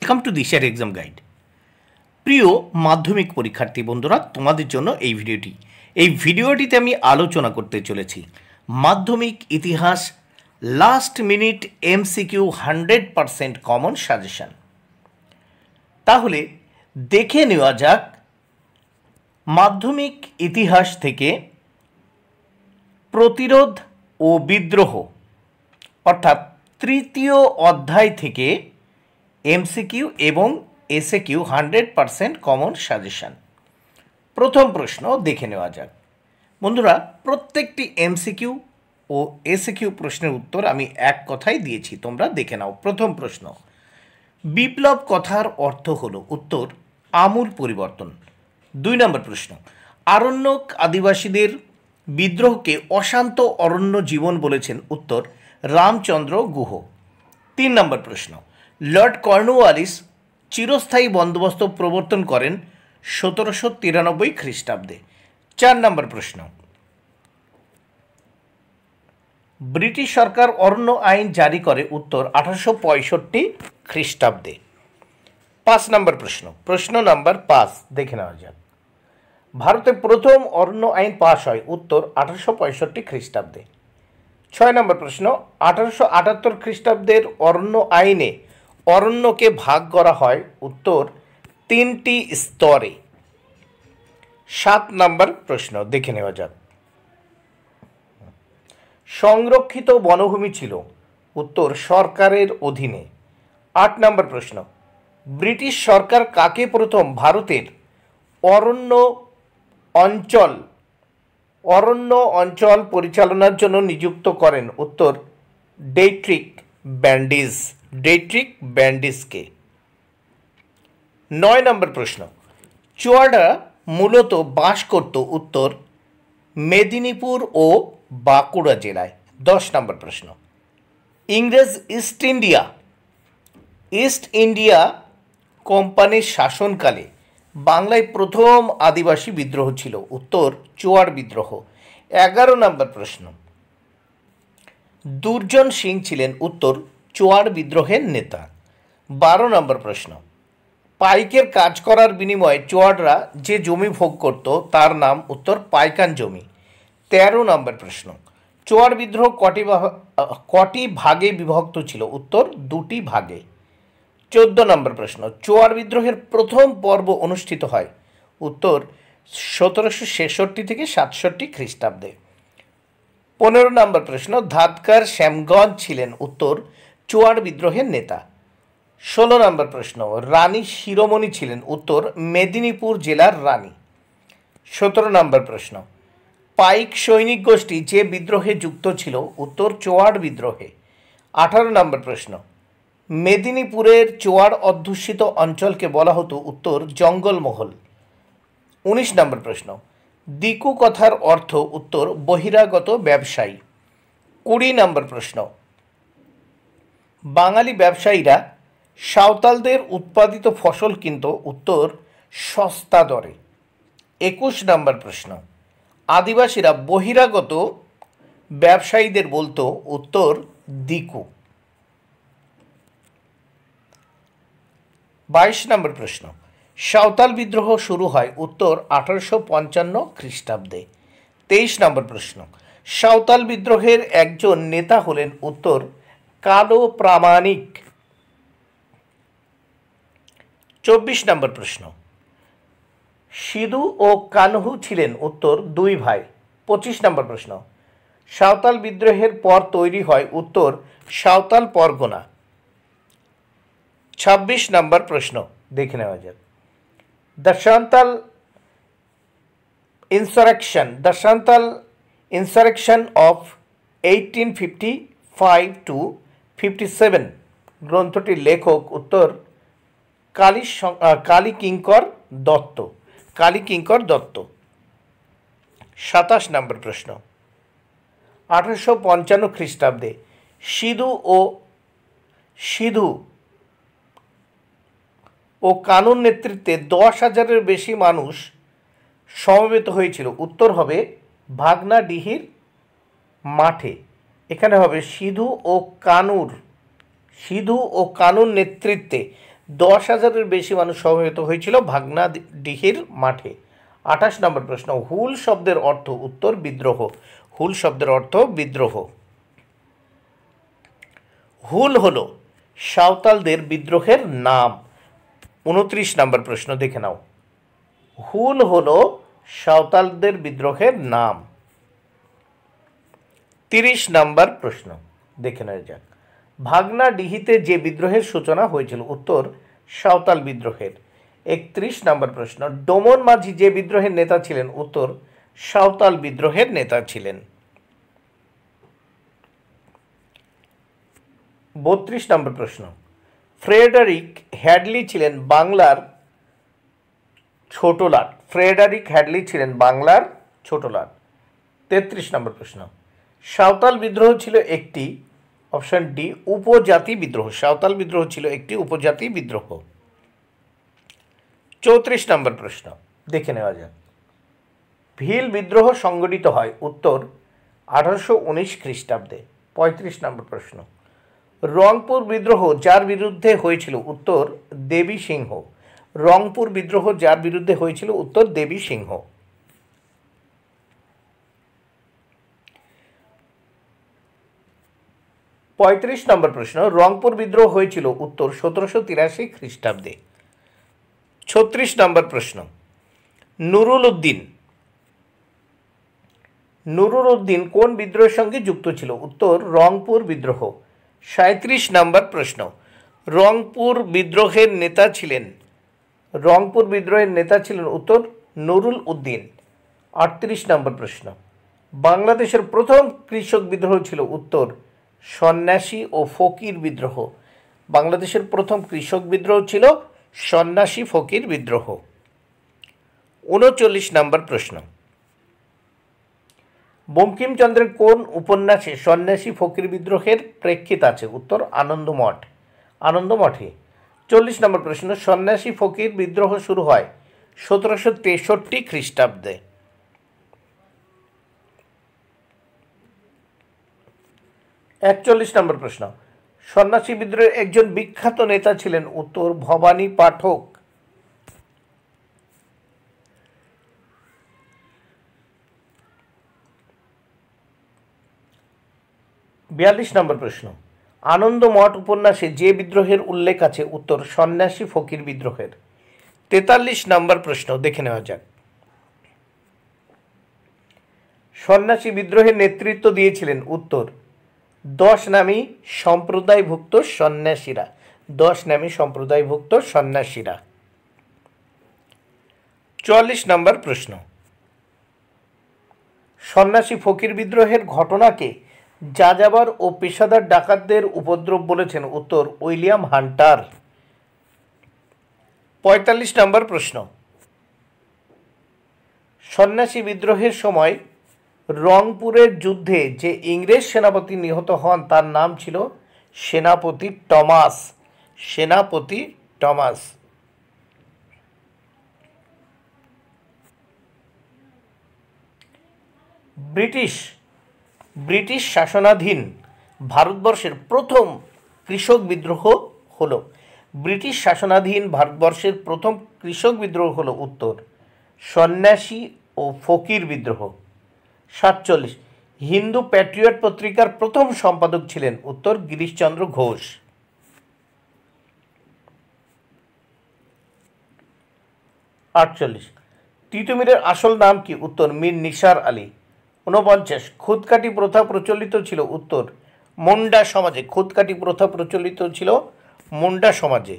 Welcome to দিশার exam guide. প্রিয় মাধ্যমিক পরীক্ষার্থী বন্ধুরা, তোমাদের জন্য এই ভিডিওটিতে আমি আলোচনা করতে চলেছি মাধ্যমিক ইতিহাস last minute MCQ 100% common suggestion. তাহলে দেখে নেওয়া যাক মাধ্যমিক ইতিহাস থেকে প্রতিরোধ ও বিদ্রোহ অর্থাৎ তৃতীয় অধ্যায় থেকে এমসিকিউ এবং এসএকিউ 100% কমন সাজেশন। প্রথম প্রশ্ন দেখে নেওয়া যাক বন্ধুরা। প্রত্যেকটি এমসিকিউ ও এসএকিউ প্রশ্নের উত্তর আমি এক কথাই দিয়েছি, তোমরা দেখে নাও। প্রথম প্রশ্ন, বিপ্লব কথার অর্থ হলো? উত্তর, আমূল পরিবর্তন। 2 নম্বর প্রশ্ন, আরণ্যক আদিবাসীদের বিদ্রোহকে অশান্ত অরণ্য জীবন বলেছেন? উত্তর, রামচন্দ্র গুহ। 3 নম্বর প্রশ্ন, লর্ড কর্নওয়ালিস চিরস্থায়ী বন্দোবস্ত প্রবর্তন করেন 1793 খ্রিস্টাব্দে। 4 নম্বর প্রশ্ন, ব্রিটিশ সরকার অরণ্য আইন জারি করে? উত্তর, 1865 খ্রিস্টাব্দে। 5 নম্বর প্রশ্ন, প্রশ্ন নাম্বার 5 দেখে নেওয়া যাক। ভারতে প্রথম অরণ্য আইন পাশ হয়? উত্তর, 1865 খ্রিস্টাব্দে। 6 নম্বর প্রশ্ন, 1878 খ্রিস্টাব্দের অরণ্য আইনে অরণ্যকে ভাগ করা হয়? উত্তর, 3টি স্তরে। 7 নম্বর প্রশ্ন দেখে নেওয়া যাক। সংরক্ষিত বনভূমি ছিল? উত্তর, সরকারের অধীনে। 8 নম্বর প্রশ্ন, ব্রিটিশ সরকার কাকে প্রথম ভারতের অরণ্য অঞ্চল পরিচালনার জন্য নিযুক্ত করেন? উত্তর, ডেট্রিক ব্যান্ডিসকে। 9 নম্বর প্রশ্ন, চুয়াডা মূলত বাস করত? উত্তর, মেদিনীপুর ও বাঁকুড়া জেলায়। 10 নম্বর প্রশ্ন, ইংরেজ ইস্ট ইন্ডিয়া কোম্পানির শাসনকালে বাংলায় প্রথম আদিবাসী বিদ্রোহ ছিল? উত্তর, চুয়াড় বিদ্রোহ। 11 নম্বর প্রশ্ন, দুর্জন সিং ছিলেন? উত্তর, চুয়াড় বিদ্রোহের নেতা। 12 নম্বর প্রশ্ন, পাইকের কাজ করার বিনিময়ে চুয়াড়রা যে জমি ভোগ করত তার নাম? উত্তর, পাইকান জমি। 13 নম্বর প্রশ্ন, চুয়াড় বিদ্রোহ কটি ভাগে বিভক্ত ছিল? উত্তর, 2টি ভাগে। 14 নম্বর প্রশ্ন, চুয়াড় বিদ্রোহের প্রথম পর্ব অনুষ্ঠিত হয়? উত্তর, 1766 থেকে 67 খ্রিস্টাব্দে। 15 নম্বর প্রশ্ন, ধাদকার শ্যামগঞ্জ ছিলেন? উত্তর, চুয়াড় বিদ্রোহের নেতা। 16 নম্বর প্রশ্ন, রানী শিরোমণি ছিলেন? উত্তর, মেদিনীপুর জেলার রানী। 17 নম্বর প্রশ্ন, পাইক সৈনিক গোষ্ঠী যে বিদ্রোহে যুক্ত ছিল? উত্তর, চুয়াড় বিদ্রোহে। 18 নম্বর প্রশ্ন, মেদিনীপুরের চুয়াড় অধ্যুষিত অঞ্চলকে বলা হতো? উত্তর, জঙ্গলমহল। 19 নম্বর প্রশ্ন, দিকু কথার অর্থ? উত্তর, বহিরাগত ব্যবসায়ী। 20 নম্বর প্রশ্ন, বাঙালি ব্যবসায়ীরা সাঁওতালদের উৎপাদিত ফসল কিনত? উত্তর, সস্তা দরে। 21 নম্বর প্রশ্ন, আদিবাসীরা বহিরাগত ব্যবসায়ীদের বলতো? উত্তর, দিকু। 22 নম্বর প্রশ্ন, সাঁওতাল বিদ্রোহ শুরু হয়? উত্তর, 1855 খ্রিস্টাব্দে। 23 নম্বর প্রশ্ন, সাঁওতাল বিদ্রোহের একজন নেতা হলেন? উত্তর, কালো প্রামাণিক। 24 নম্বর প্রশ্ন, সিধু ও কানহু ছিলেন? উত্তর, 2 ভাই। 25 নম্বর প্রশ্ন, সাঁওতাল বিদ্রোহের পর তৈরি হয়? উত্তর, সাঁওতাল পরগনা। 26 নম্বর প্রশ্ন দেখে নেওয়া যাক। The Santhal insurrection of 1855 to 57 গ্রন্থটির লেখক? উত্তর, কালীকিঙ্কর দত্ত। 27 নম্বর প্রশ্ন, 1855 খ্রিস্টাব্দে সিধু ও কানুর নেতৃত্বে 10,000-এর বেশি মানুষ সমবেত হয়েছিল? উত্তর হবে ভাগনাডিহির মাঠে। এখানে হবে সিধু ও কানুর নেতৃত্বে 10,000-এর বেশি মানুষ সমবেত হয়েছিল ভাগনা ডিহির মাঠে। 28 নম্বর প্রশ্ন, হুল শব্দের অর্থ? উত্তর বিদ্রোহ। হুল শব্দের অর্থ বিদ্রোহ। হুল হলো সাঁওতালদের বিদ্রোহের নাম। 29 নম্বর প্রশ্ন দেখে নাও। হুল হলো সাঁওতালদের বিদ্রোহের নাম। 30 নম্বর প্রশ্ন দেখে নেওয়া যাক। ভাগনা ডিহিতে যে বিদ্রোহের সূচনা হয়েছিল? উত্তর সাঁওতাল বিদ্রোহের। 31 নম্বর প্রশ্ন, ডোমন মাঝি যে বিদ্রোহের নেতা ছিলেন? উত্তর সাঁওতাল বিদ্রোহের নেতা ছিলেন। 32 নম্বর প্রশ্ন, ফ্রেডারিক হ্যাডলি ছিলেন বাংলার ছোট লাট। ফ্রেডারিক হ্যাডলি ছিলেন বাংলার ছোট লাট। 33 নম্বর প্রশ্ন, সাঁওতাল বিদ্রোহ ছিল একটি, অপশন ডি, উপজাতি বিদ্রোহ। সাঁওতাল বিদ্রোহ ছিল একটি উপজাতি বিদ্রোহ। 34 নম্বর প্রশ্ন দেখে নেওয়া যাক। ভিল বিদ্রোহ সংগঠিত হয়? উত্তর 1819 খ্রিস্টাব্দে। 35 নম্বর প্রশ্ন, রংপুর বিদ্রোহ যার বিরুদ্ধে হয়েছিল? উত্তর দেবী সিংহ। রংপুর বিদ্রোহ যার বিরুদ্ধে হয়েছিল? উত্তর দেবী সিংহ। 35 নম্বর প্রশ্ন, রংপুর বিদ্রোহ হয়েছিল? উত্তর 1783 খ্রিস্টাব্দে। 36 নম্বর প্রশ্ন, নুরুল উদ্দিন কোন বিদ্রোহের সঙ্গে যুক্ত ছিল? উত্তর রংপুর বিদ্রোহ। 37 নম্বর প্রশ্ন, রংপুর বিদ্রোহের নেতা ছিলেন? উত্তর নুরুল উদ্দিন। 38 নম্বর প্রশ্ন, বাংলাদেশের প্রথম কৃষক বিদ্রোহ ছিল? উত্তর সন্ন্যাসী ও ফকির বিদ্রোহ। বাংলাদেশের প্রথম কৃষক বিদ্রোহ ছিল সন্ন্যাসী ফকির বিদ্রোহ। 39 নম্বর প্রশ্ন, বঙ্কিমচন্দ্রের কোন উপন্যাসে সন্ন্যাসী ফকির বিদ্রোহের প্রেক্ষিত আছে? উত্তর আনন্দমঠে। 40 নম্বর প্রশ্ন, সন্ন্যাসী ফকির বিদ্রোহ শুরু হয় 1763 খ্রিস্টাব্দে। 41 নম্বর প্রশ্ন, সন্ন্যাসী বিদ্রোহের একজন বিখ্যাত নেতা ছিলেন? উত্তর ভবানী পাঠক। 42 নম্বর প্রশ্ন, আনন্দমঠ উপন্যাসে যে বিদ্রোহের উল্লেখ আছে? উত্তর সন্ন্যাসী ফকির বিদ্রোহের। 43 নম্বর প্রশ্ন দেখে নেওয়া যাক। সন্ন্যাসী বিদ্রোহের নেতৃত্ব দিয়েছিলেন? উত্তর 10 নামী সম্প্রদায়ভুক্ত সন্ন্যাসীরা। 10 নামী সম্প্রদায়ভুক্ত সন্ন্যাসীরা। 44 নম্বর প্রশ্ন, সন্ন্যাসী ফকির বিদ্রোহের ঘটনাকে যাযাবর ও পেশাদার ডাকাতদের উপদ্রব বলেছেন? উত্তর উইলিয়াম হান্টার। 45 নম্বর প্রশ্ন, সন্ন্যাসী বিদ্রোহের সময় রংপুরের যুদ্ধে যে ইংরেজ সেনাপতি নিহত হন তার নাম ছিল সেনাপতি টমাস। ব্রিটিশ শাসনাধীন ভারতবর্ষের প্রথম কৃষক বিদ্রোহ হলো? ব্রিটিশ শাসনাধীন ভারতবর্ষের প্রথম কৃষক বিদ্রোহ হলো? উত্তর সন্ন্যাসী ও ফকির বিদ্রোহ। 47, হিন্দু প্যাট্রিয়ট পত্রিকার প্রথম সম্পাদক ছিলেন? উত্তর গিরিশচন্দ্র ঘোষ। 48, তিতুমিরের আসল নাম কি? উত্তর মীর নিসার আলী। 49, খুদকাটি প্রথা প্রচলিত ছিল? উত্তর মুন্ডা সমাজে। খুদকাটি প্রথা প্রচলিত ছিল মুন্ডা সমাজে।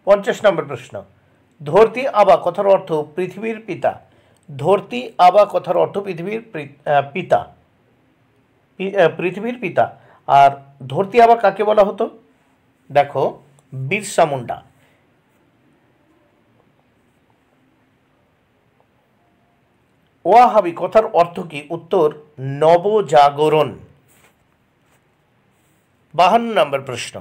50 নম্বর প্রশ্ন, ধরতি আবা কথার অর্থ পৃথিবীর পিতা। ধরতি আবা কথার অর্থ পৃথিবীর পিতা। আর ধরতি আবা কাকে বলা হতো? দেখো, বিরসা মুন্ডা। ওয়াহাবি কথার অর্থ কি? উত্তর নবজাগরণ। 52 নম্বর প্রশ্ন,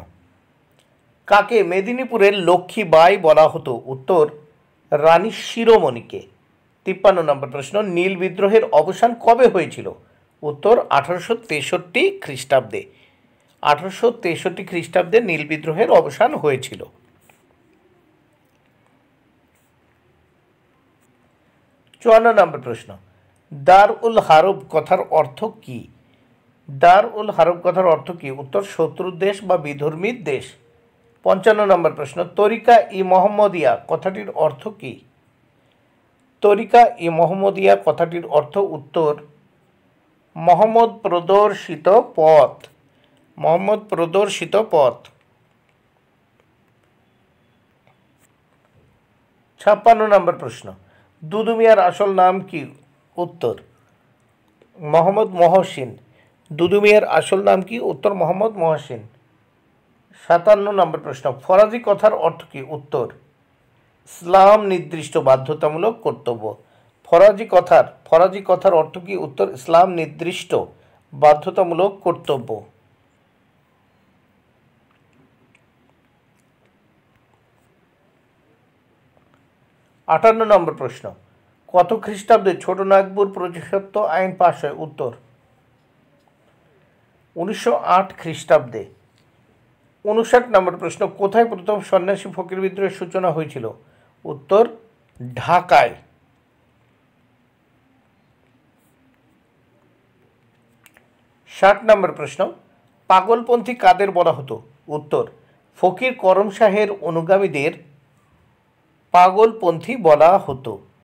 কাকে মেদিনীপুরের লক্ষ্মী বাই বলা হতো? উত্তর রানী শিরোমণিকে। 53 নম্বর প্রশ্ন, নীল বিদ্রোহের অবসান কবে হয়েছিল? উত্তর 1863 খ্রিস্টাব্দে। 1863 খ্রিস্টাব্দে নীল বিদ্রোহের অবসান হয়েছিল। 54 নম্বর প্রশ্ন, দার উল হারব কথার অর্থ কি? দার উল হারব কথার অর্থ কি? উত্তর শত্রুর দেশ বা বিধর্মীর দেশ। 55 নম্বর প্রশ্ন, তরিকা ই মোহাম্মদিয়া কথাটির অর্থ কি? তরিকা ই মোহাম্মদিয়া কথাটির অর্থ উত্তর মোহাম্মদ প্রদর্শিত পথ। মোহাম্মদ প্রদর্শিত পথ। 56 নম্বর প্রশ্ন, দুদু মিয়ার আসল নাম কি? উত্তর মোহাম্মদ মহসিন। দুদু মিয়ার আসল নাম কি? উত্তর মোহাম্মদ মহসিন। 57 নম্বর প্রশ্ন, ফরাজি কথার অর্থ কি? উত্তর ইসলাম নির্দিষ্ট বাধ্যতামূলক কর্তব্য। ফরাজি কথার অর্থ কি? উত্তর ইসলাম নির্দিষ্ট বাধ্যতামূলক কর্তব্য। 58 নম্বর প্রশ্ন, কত খ্রিস্টাব্দে ছোট নাগপুর প্রজাস্বত্ব আইন পাশ হয়? উত্তর 1908 খ্রিস্টাব্দে। 59 নম্বর প্রশ্ন, কোথায় প্রথম সন্ন্যাসী ফকির বিদ্রোহের সূচনা হয়েছিল? উত্তর ঢাকায়। 60 নম্বর প্রশ্ন, পাগলপন্থী কাদের বলা হতো? উত্তর ফকির করম শাহের অনুগামীদের পাগলপন্থী বলা হতো।